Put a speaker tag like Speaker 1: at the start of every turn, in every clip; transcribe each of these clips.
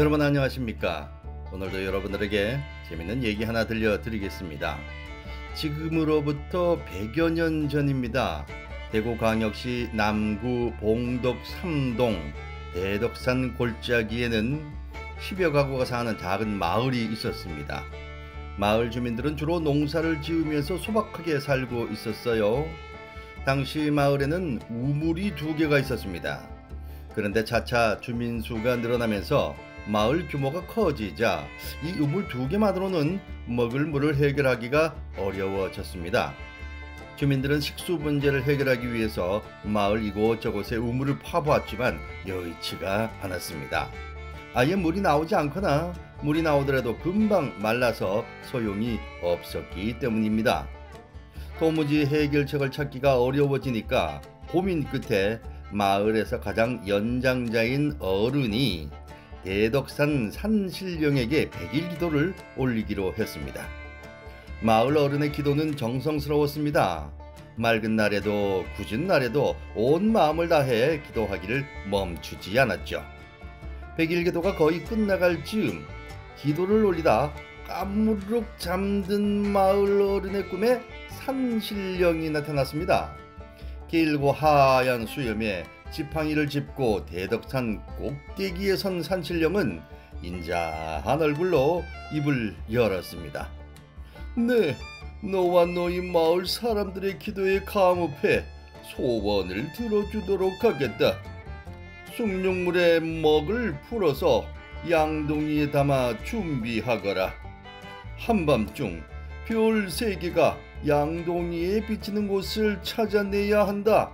Speaker 1: 여러분 안녕하십니까? 오늘도 여러분들에게 재밌는 얘기 하나 들려드리겠습니다. 지금으로부터 100여 년 전입니다. 대구광역시 남구 봉덕 3동 대덕산 골짜기에는 10여 가구가 사는 작은 마을이 있었습니다. 마을 주민들은 주로 농사를 지으면서 소박하게 살고 있었어요. 당시 마을에는 우물이 2개가 있었습니다. 그런데 차차 주민 수가 늘어나면서 마을 규모가 커지자 이 우물 2개만으로는 먹을 물을 해결하기가 어려워졌습니다. 주민들은 식수 문제를 해결하기 위해서 마을 이곳저곳에 우물을 파보았지만 여의치가 않았습니다. 아예 물이 나오지 않거나 물이 나오더라도 금방 말라서 소용이 없었기 때문입니다. 도무지 해결책을 찾기가 어려워지니까 고민 끝에 마을에서 가장 연장자인 어른이 대덕산 산신령에게 100일 기도를 올리기로 했습니다. 마을 어른의 기도는 정성스러웠습니다. 맑은 날에도 굳은 날에도 온 마음을 다해 기도하기를 멈추지 않았죠. 100일 기도가 거의 끝나갈 즈음 기도를 올리다 까무룩 잠든 마을 어른의 꿈에 산신령이 나타났습니다. 길고 하얀 수염에 지팡이를 짚고 대덕산 꼭대기에 선 산신령은 인자한 얼굴로 입을 열었습니다. 네, 너와 너희 마을 사람들의 기도에 감업해 소원을 들어주도록 하겠다. 숭늉물에 먹을 풀어서 양동이에 담아 준비하거라. 한밤중 별 3개가 양동이에 비치는 곳을 찾아내야 한다.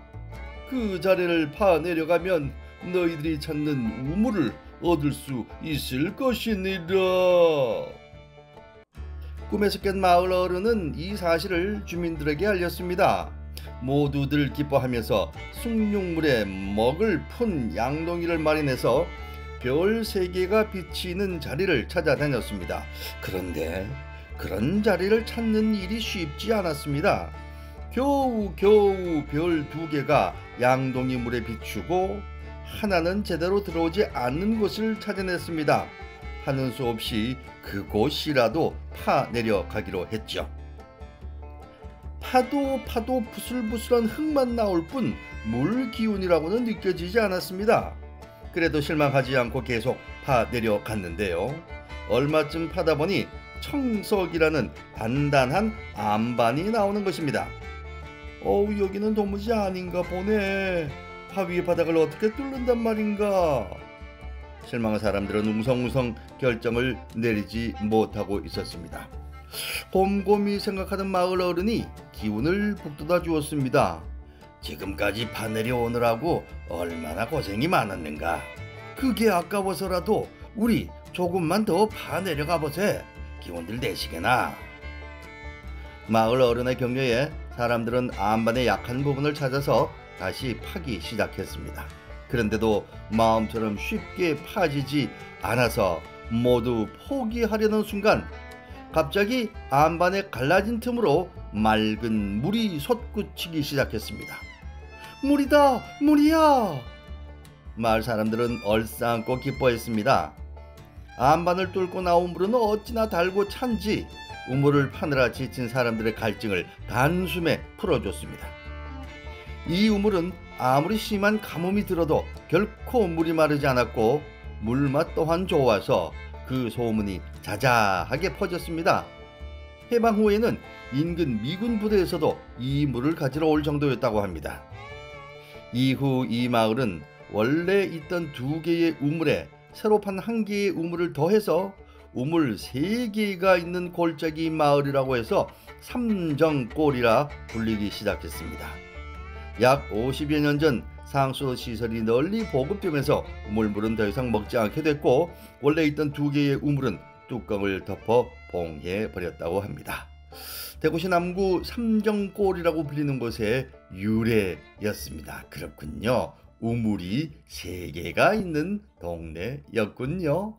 Speaker 1: 그 자리를 파내려가면 너희들이 찾는 우물을 얻을 수 있을 것이니라. 꿈에서 깬 마을 어른은 이 사실을 주민들에게 알렸습니다. 모두들 기뻐하면서 숭늉물에 먹을 푼 양동이를 마련해서 별 3개가 비치는 자리를 찾아다녔습니다. 그런데 그런 자리를 찾는 일이 쉽지 않았습니다. 겨우 별 2개가 양동이 물에 비추고 하나는 제대로 들어오지 않는 곳을 찾아냈습니다. 하는 수 없이 그곳이라도 파내려 가기로 했죠. 파도 부슬부슬한 흙만 나올 뿐 물 기운이라고는 느껴지지 않았습니다. 그래도 실망하지 않고 계속 파내려 갔는데요. 얼마쯤 파다 보니 청석이라는 단단한 암반이 나오는 것입니다. 여기는 도무지 아닌가 보네. 파 위의 바닥을 어떻게 뚫는단 말인가. 실망한 사람들은 웅성웅성 결정을 내리지 못하고 있었습니다. 곰곰이 생각하던 마을 어른이 기운을 북돋아 주었습니다. 지금까지 파 내려오느라고 얼마나 고생이 많았는가. 그게 아까워서라도 우리 조금만 더 파 내려가 보세. 기운들 내시게나. 마을 어른의 격려에 사람들은 암반의 약한 부분을 찾아서 다시 파기 시작했습니다. 그런데도 마음처럼 쉽게 파지지 않아서 모두 포기하려는 순간 갑자기 암반의 갈라진 틈으로 맑은 물이 솟구치기 시작했습니다. 물이다! 물이야! 마을 사람들은 얼싸안고 기뻐했습니다. 암반을 뚫고 나온 물은 어찌나 달고 찬지 우물을 파느라 지친 사람들의 갈증을 단숨에 풀어줬습니다. 이 우물은 아무리 심한 가뭄이 들어도 결코 물이 마르지 않았고 물맛 또한 좋아서 그 소문이 자자하게 퍼졌습니다. 해방 후에는 인근 미군 부대에서도 이 물을 가지러 올 정도였다고 합니다. 이후 이 마을은 원래 있던 2개의 우물에 새로 판 1개의 우물을 더해서 우물 3개가 있는 골짜기 마을이라고 해서 삼정골이라 불리기 시작했습니다. 약 50여 년 전 상수 시설이 널리 보급되면서 우물물은 더 이상 먹지 않게 됐고 원래 있던 2개의 우물은 뚜껑을 덮어 봉해 버렸다고 합니다. 대구시 남구 삼정골이라고 불리는 곳의 유래였습니다. 그렇군요. 우물이 3개가 있는 동네였군요.